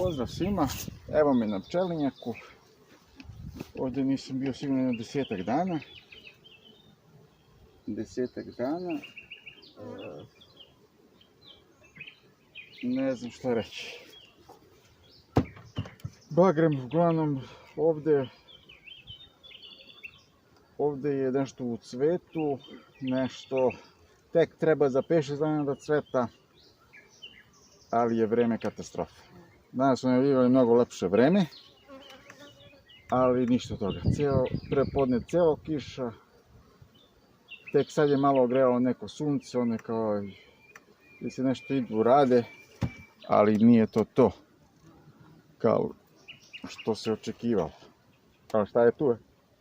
Pozdrav svima, evo me na pčelinjaku, ovdje nisam bio sigurno na 10-ak dana, ne znam šta reći. Bagrem uglavnom ovdje je nešto u cvetu, nešto tek treba za 5-6 dana da cveta, ali je vreme katastrofa. Danas smo najavljivali mnogo lepše vreme, ali ništa od toga. Prepodne celo kiša, tek sad je malo ogrevalo neko sunce, one kao da se nešto idu rade, ali nije to kao što se očekivalo. Ali šta je tu?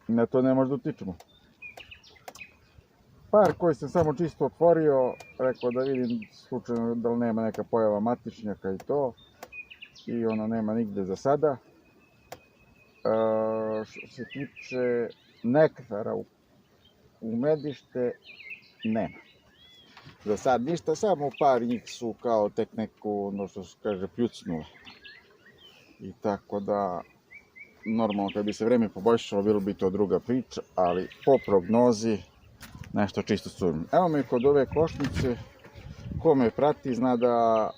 Na to ne možda utičemo. Par koji sam samo čisto otvorio, rekao da vidim slučajno da li nema neka pojava matičnjaka i to. I ono nema nigde za sada. Što se tiče nektara u medište, nema. Za sad ništa, samo par njih su kao tek neku, ono što se kaže, pljucnule. I tako da, normalno kad bi se vreme poboljšalo, bilo bi to druga priča, ali po prognozi nešto čisto sumnjam. Evo me kod ove košnice, ko me prati zna da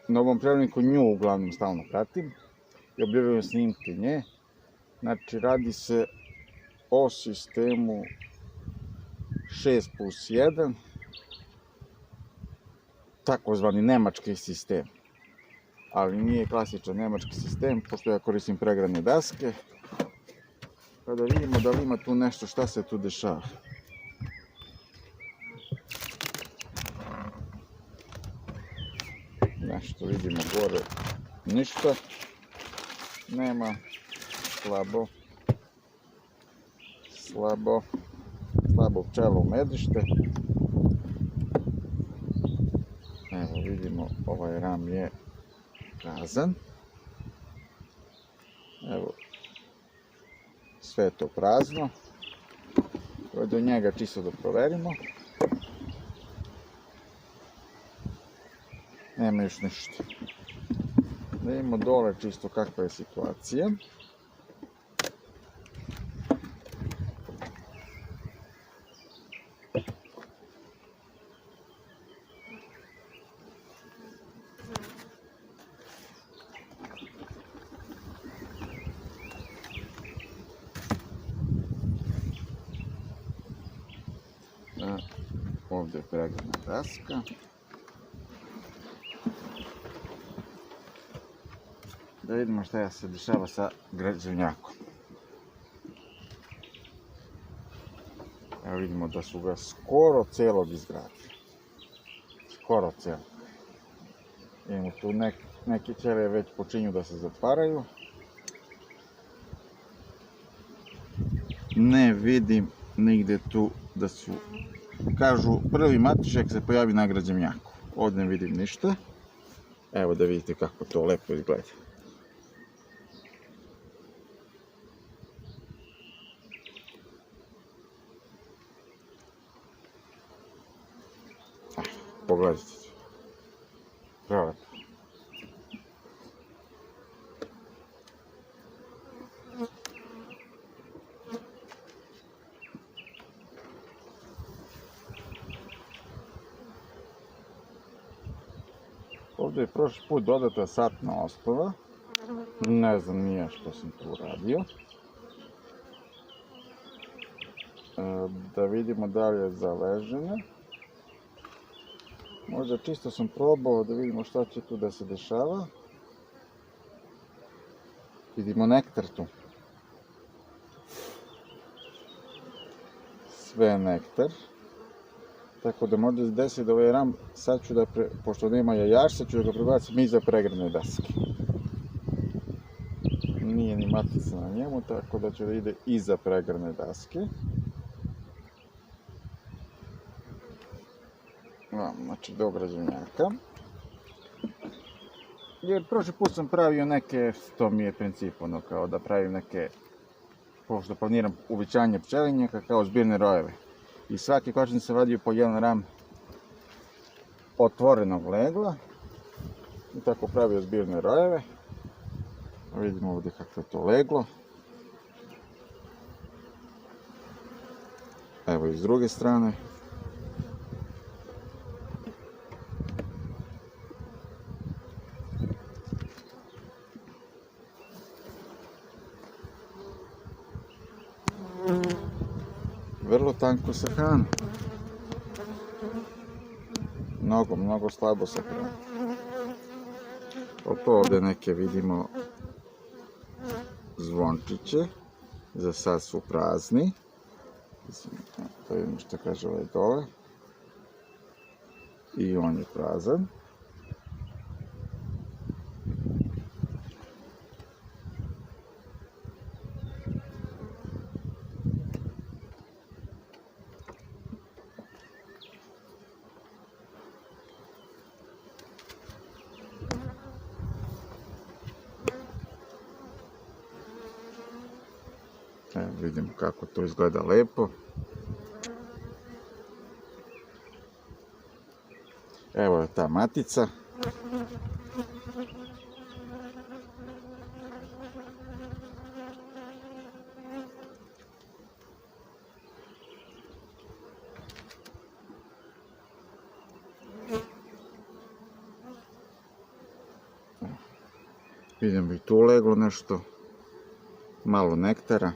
na ovom pčeliniku nju uglavnom stalno pratim i objavljujem snimke nje. Znači radi se o sistemu 6+1, takozvani nemački sistem, ali nije klasičan nemački sistem, pošto ja koristim pregradne daske. Pa da vidimo da li ima tu nešto, šta se tu dešava. Nešto vidimo gore, ništa nema, slabo pčela u medište. Evo vidimo, ovaj ram je prazan. Evo, sve je to prazno. Do njega čisto da proverimo. Nema još ništa. Da vidimo dole čisto kakva je situacija. Ovdje je pregradna daska. Da vidimo šta se dešava sa građevnjakom. Evo vidimo da su ga skoro celog izgradili. Skoro celog. Imamo tu neke ćelije već počinju da se zatvaraju. Ne vidim nigde tu da su, kažu, prvi matičak se pojavi na građevnjaku. Ovdje ne vidim ništa. Evo da vidite kako to lepo izgleda. Pogledajte. Prelepo. Ovdje je prošli put dodata satna osnova. Ne znam nije što sam tu uradio. Da vidimo da li je zaležena. Možda čisto sam probao da vidimo šta će tu da se dešava. Vidimo nektar tu. Sve nektar. Tako da možda se desi da ovaj ram, sad ću da, pošto nema jajaš, sad ću da ga prebacim iza pregradne daske. Nije ni matica na njemu, tako da će da ide iza pregradne daske. Znači do građevnjaka. Jer prošli put sam pravio neke, to mi je princip, ono kao da pravim neke, pošto planiram uvećanje pčelinjaka kao zbirne rojeve. I svaki kočin se vadio po jedan ram otvorenog legla. I tako pravio zbirne rojeve. Vidimo ovdje kako je to leglo. Evo i s druge strane. Vrlo tanko sa hranom. Mnogo slabo sa hranom. Opet ovdje neke vidimo zvončiće. Za sad su prazni. Da vidimo što kaže ovaj dole. I on je prazan. Evo vidimo kako to izgleda lepo. Evo je ta matica. Vidimo i tu leglo nešto. Malo nektara.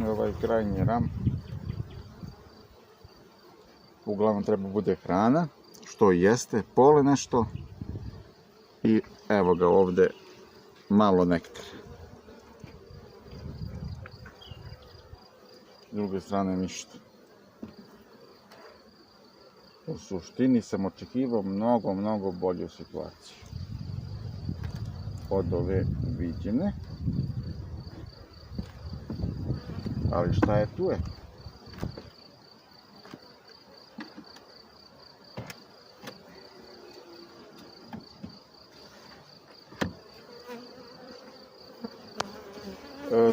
Ovaj krajnji ram uglavnom treba bude hrana, što i jeste, pole nešto i evo ga ovdje malo nektara. S druge strane ništa. U suštini sam očekivao mnogo bolju situaciju od ove viđene. Ali šta je tu je?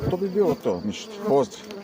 To bi bilo to, ništa. Pozdrav!